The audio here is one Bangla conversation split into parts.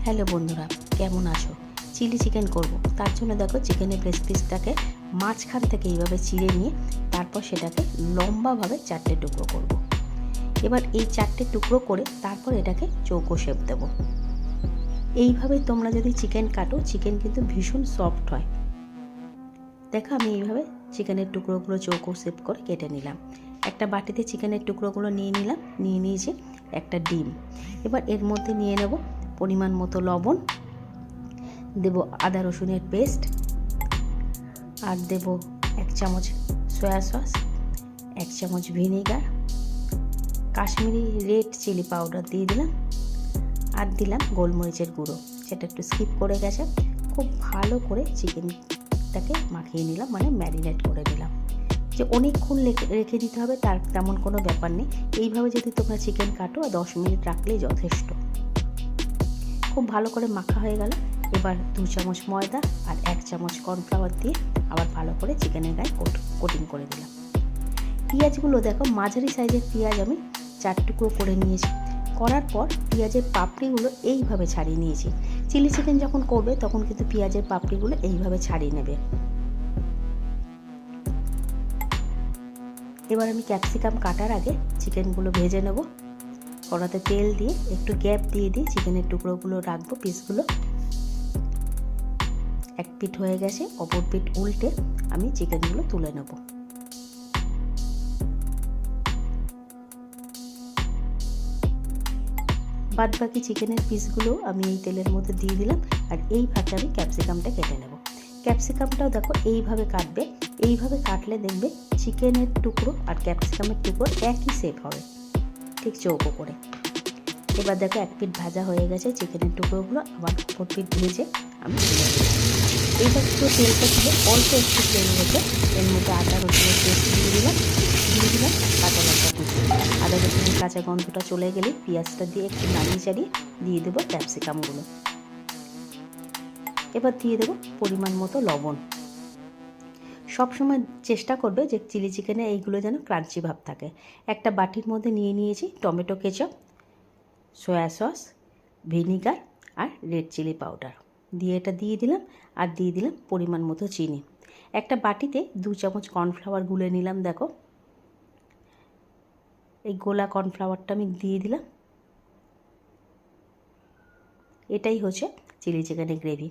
হ্যালো বন্ধুরা, কেমন আছো? চিলি চিকেন করব। তার জন্য দেখো চিকেনের ব্রেস্ট পিসটাকে মাঝখান থেকে এইভাবে চিড়ে নিয়ে তারপর সেটাকে লম্বাভাবে 4টে টুকরো করব। এবার এই 4টে টুকরো করে তারপর এটাকে চৌকো শেপ দেব। এইভাবে তোমরা যদি চিকেন কাটো, চিকেন কিন্তু ভীষণ সফট হয়। দেখো আমি এইভাবে চিকেনের টুকরোগুলো চৌকো শেপ করে কেটে নিলাম। একটা বাটিতে চিকেনের টুকরোগুলো নিয়ে নিলাম, নিয়ে নিয়েছি একটা ডিম। এবার এর মধ্যে নিয়ে নেব পরিমাণ মতো লবণ, দেব আদা রসুনের পেস্ট, আর দেব 1 চামচ সয়া সস, 1 চামচ vinegar, Kashmiri red chilli powder দিয়ে দিলাম, আর দিলাম গোলমরিচের গুঁড়ো, সেটা একটু স্কিপ করে গেছে। খুব ভালো করে চিকেনটাকে মাখিয়ে নিলাম, মানে ম্যারিনেট করে নিলাম। যে অনেকক্ষণ রেখে দিতে হবে তার তেমন কোনো ব্যাপার নেই। এইভাবে যদি তোমরা চিকেন কাটো 10 মিনিট রাখলেই যথেষ্ট। খুব ভালো করে মাখা হয়ে গেল। এবার 2 চামচ ময়দা আর 1 চামচ কর্নফ্লাওয়ার দিয়ে আবার ভালো করে চিকেনের গায়ে কোটিং করে দিলাম। পেঁয়াজগুলো দেখো মাঝারি সাইজের পেঁয়াজ আমি 4 টুকরো করে নিয়েছি। করার পর পেঁয়াজের পাপড়িগুলো এইভাবে ছাড়িয়ে নিয়েছি। চিলি চিকেন যখন করবে তখন কিন্তু পেঁয়াজের পাপড়িগুলো এইভাবে ছাড়িয়ে নেবে। এবার আমি ক্যাপসিকাম কাটার আগে চিকেনগুলো ভেজে নেব। কড়াতে তেল দিয়ে একটু গ্যাপ দিয়ে চিকেনের টুকরোগুলো রাখবো, পিসগুলো। এক পিঠ হয়ে গেছে, অপর পিঠ উল্টে আমি চিকেনগুলো তুলে নেব। বাদ বাকি চিকেনের পিসগুলো আমি এই তেলের মধ্যে দিয়ে দিলাম, আর এই ফাঁকে আমি ক্যাপসিকামটা কেটে নেব। ক্যাপসিকামটাও দেখো এইভাবে কাটবে। এইভাবে কাটলে দেখবে চিকেনের টুকরো আর ক্যাপসিকামের টুকরো একই শেপ হবে, ঠিক চৌকো করে। এবার দেখো এক পিঠ ভাজা হয়ে গেছে, চিকেনের টুকরোগুলো আবার অপর পিঠ ভেজে আমি তুলে দিলাম। এইবার পুরো তেলটা দিয়ে অল্প একটু তেল রেখে এর মধ্যে আদা রসুনের পেস্ট দিয়ে দিলাম কাঁচা লঙ্কা কুচি। আদা রসুনের কাঁচা গন্ধটা চলে গেলে পেঁয়াজটা দিয়ে একটু নাড়িয়ে চাড়িয়ে দিয়ে দেবো ক্যাপসিকামগুলো। এবার দিয়ে দেবো পরিমাণ মতো লবণ। সবসময় চেষ্টা করবে যে চিলি চিকেনে এইগুলো যেন ক্রাঞ্চি ভাব থাকে। একটা বাটির মধ্যে নিয়ে নিয়েছি tomato ketchup, soya sauce, vinegar আর রেড চিলি পাউডার দিয়ে এটা দিয়ে দিলাম, আর দিয়ে দিলাম পরিমাণ মতো চিনি। একটা বাটিতে 2 চামচ কর্নফ্লাওয়ার গুলে নিলাম। দেখো এই গোলা কর্নফ্লাওয়ারটা আমি দিয়ে দিলাম। এটাই হচ্ছে চিলি চিকেনের গ্রেভি।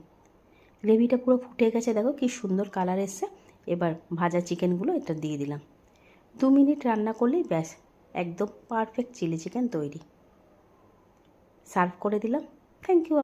গ্রেভিটা পুরো ফুটে গেছে, দেখো কি সুন্দর কালার এসছে। এবার ভাজা চিকেনগুলো এটা দিয়ে দিলাম। 2 মিনিট রান্না করলেই ব্যাস একদম পারফেক্ট চিলি চিকেন তৈরি। সার্ভ করে দিলাম। Thank you.